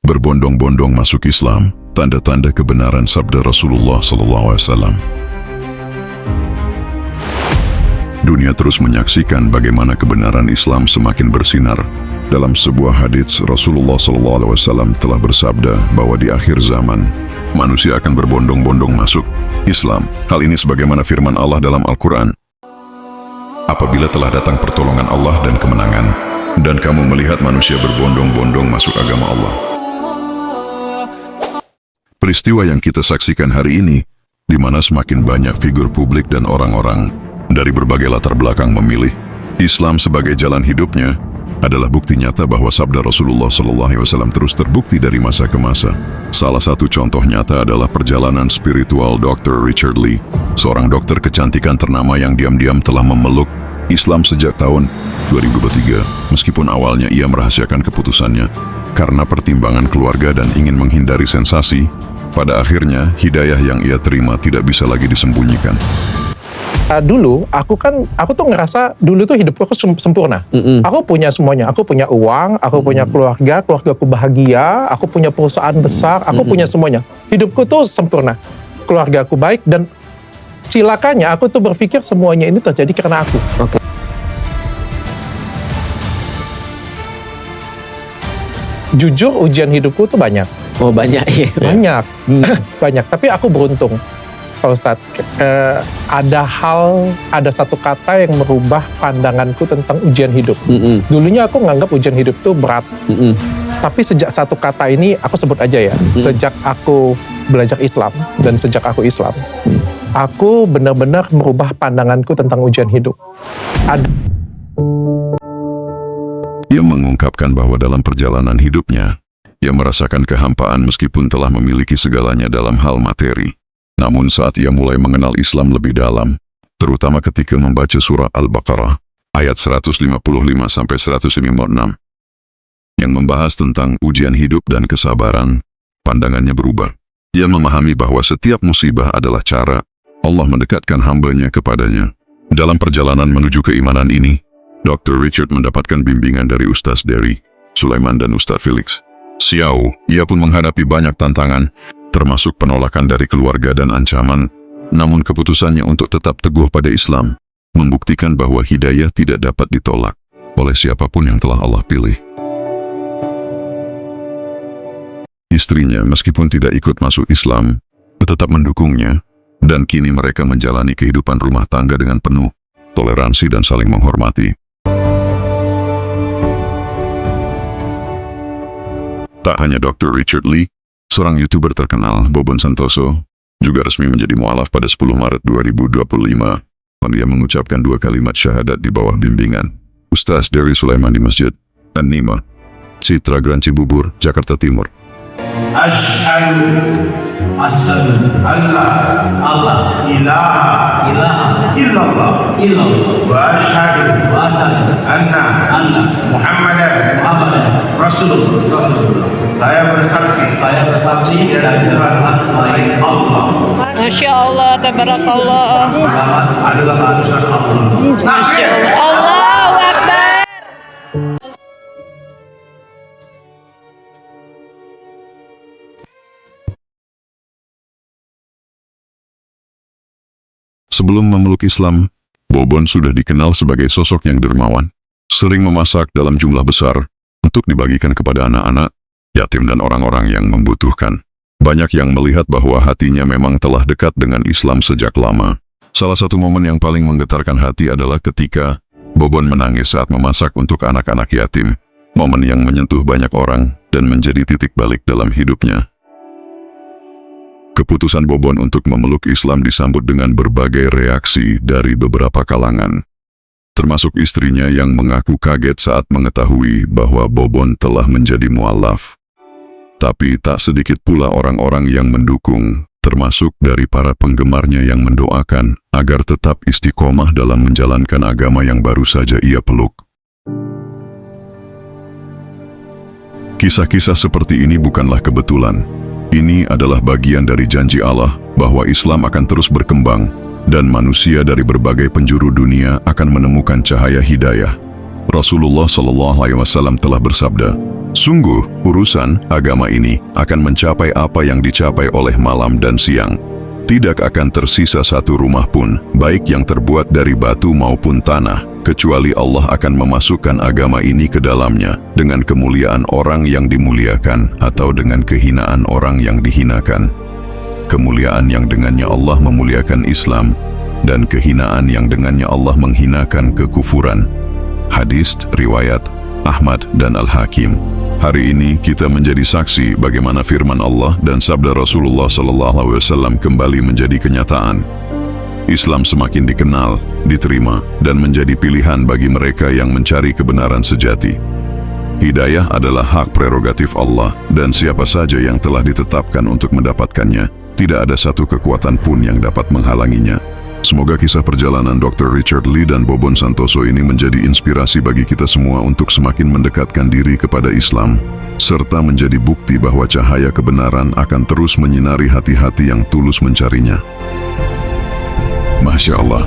berbondong-bondong masuk Islam, tanda-tanda kebenaran sabda Rasulullah SAW. Dunia terus menyaksikan bagaimana kebenaran Islam semakin bersinar. Dalam sebuah hadits, Rasulullah SAW telah bersabda bahwa di akhir zaman, manusia akan berbondong-bondong masuk Islam. Hal ini sebagaimana firman Allah dalam Al-Quran. Apabila telah datang pertolongan Allah dan kemenangan, dan kamu melihat manusia berbondong-bondong masuk agama Allah. Peristiwa yang kita saksikan hari ini, di mana semakin banyak figur publik dan orang-orang dari berbagai latar belakang memilih Islam sebagai jalan hidupnya, adalah bukti nyata bahwa sabda Rasulullah SAW terus terbukti dari masa ke masa. Salah satu contoh nyata adalah perjalanan spiritual Dr. Richard Lee, seorang dokter kecantikan ternama yang diam-diam telah memeluk Islam sejak tahun 2023, meskipun awalnya ia merahasiakan keputusannya karena pertimbangan keluarga dan ingin menghindari sensasi. Pada akhirnya, hidayah yang ia terima tidak bisa lagi disembunyikan. Dulu aku tuh ngerasa dulu tuh hidupku sempurna. Aku punya semuanya. Aku punya uang, aku punya keluargaku bahagia, aku punya perusahaan besar, aku punya semuanya. Hidupku tuh sempurna. Keluargaku baik, dan cilakanya aku tuh berpikir semuanya ini terjadi karena aku. Oke. Jujur, ujian hidupku tuh banyak. Oh, banyak ya. Banyak. Banyak, tapi aku beruntung, Pak Ustadz. Ada satu kata yang merubah pandanganku tentang ujian hidup. Dulunya aku nganggap ujian hidup itu berat. Tapi sejak satu kata ini, aku sebut aja ya, sejak aku belajar Islam dan sejak aku Islam, aku benar-benar merubah pandanganku tentang ujian hidup. Ia mengungkapkan bahwa dalam perjalanan hidupnya, ia merasakan kehampaan meskipun telah memiliki segalanya dalam hal materi. Namun saat ia mulai mengenal Islam lebih dalam, terutama ketika membaca surah Al-Baqarah, ayat 155-156, yang membahas tentang ujian hidup dan kesabaran, pandangannya berubah. Ia memahami bahwa setiap musibah adalah cara Allah mendekatkan hambanya kepadanya. Dalam perjalanan menuju keimanan ini, Dr. Richard mendapatkan bimbingan dari Ustaz Dery, Sulaiman dan Ustaz Felix Xiao. Ia pun menghadapi banyak tantangan, termasuk penolakan dari keluarga dan ancaman, namun keputusannya untuk tetap teguh pada Islam membuktikan bahwa hidayah tidak dapat ditolak oleh siapapun yang telah Allah pilih. Istrinya, meskipun tidak ikut masuk Islam, tetap mendukungnya, dan kini mereka menjalani kehidupan rumah tangga dengan penuh toleransi dan saling menghormati. Tak hanya Dr. Richard Lee, seorang YouTuber terkenal, Bobon Santoso, juga resmi menjadi mualaf pada 10 Maret 2025. Dia mengucapkan 2 kalimat syahadat di bawah bimbingan Ustaz Dery Sulaiman di Masjid An-Nima, Citra Grand Cibubur, Jakarta Timur. Asyhadu Allah ilaha illallah wa asyhadu anna Muhammadan Rasulullah. Saya bersaksi tidak ada Tuhan selain Allah. Masya Allah, tabarakallah. Adalah utusan Allah. Masya Allah. Allahu Akbar. Sebelum memeluk Islam, Bobon sudah dikenal sebagai sosok yang dermawan, sering memasak dalam jumlah besar untuk dibagikan kepada anak-anak, yatim dan orang-orang yang membutuhkan. Banyak yang melihat bahwa hatinya memang telah dekat dengan Islam sejak lama. Salah satu momen yang paling menggetarkan hati adalah ketika Bobon menangis saat memasak untuk anak-anak yatim. Momen yang menyentuh banyak orang dan menjadi titik balik dalam hidupnya. Keputusan Bobon untuk memeluk Islam disambut dengan berbagai reaksi dari beberapa kalangan, termasuk istrinya yang mengaku kaget saat mengetahui bahwa Bobon telah menjadi mualaf. Tapi tak sedikit pula orang-orang yang mendukung, termasuk dari para penggemarnya yang mendoakan agar tetap istiqomah dalam menjalankan agama yang baru saja ia peluk. Kisah-kisah seperti ini bukanlah kebetulan. Ini adalah bagian dari janji Allah bahwa Islam akan terus berkembang dan manusia dari berbagai penjuru dunia akan menemukan cahaya hidayah. Rasulullah SAW telah bersabda, "Sungguh, urusan agama ini akan mencapai apa yang dicapai oleh malam dan siang. Tidak akan tersisa satu rumah pun, baik yang terbuat dari batu maupun tanah, kecuali Allah akan memasukkan agama ini ke dalamnya dengan kemuliaan orang yang dimuliakan atau dengan kehinaan orang yang dihinakan. Kemuliaan yang dengannya Allah memuliakan Islam dan kehinaan yang dengannya Allah menghinakan kekufuran." Hadis riwayat Ahmad dan Al-Hakim. Hari ini kita menjadi saksi bagaimana firman Allah dan sabda Rasulullah SAW kembali menjadi kenyataan. Islam semakin dikenal, diterima, dan menjadi pilihan bagi mereka yang mencari kebenaran sejati. Hidayah adalah hak prerogatif Allah, dan siapa saja yang telah ditetapkan untuk mendapatkannya, tidak ada satu kekuatan pun yang dapat menghalanginya. Semoga kisah perjalanan Dr. Richard Lee dan Bobon Santoso ini menjadi inspirasi bagi kita semua untuk semakin mendekatkan diri kepada Islam, serta menjadi bukti bahwa cahaya kebenaran akan terus menyinari hati-hati yang tulus mencarinya. Masya Allah.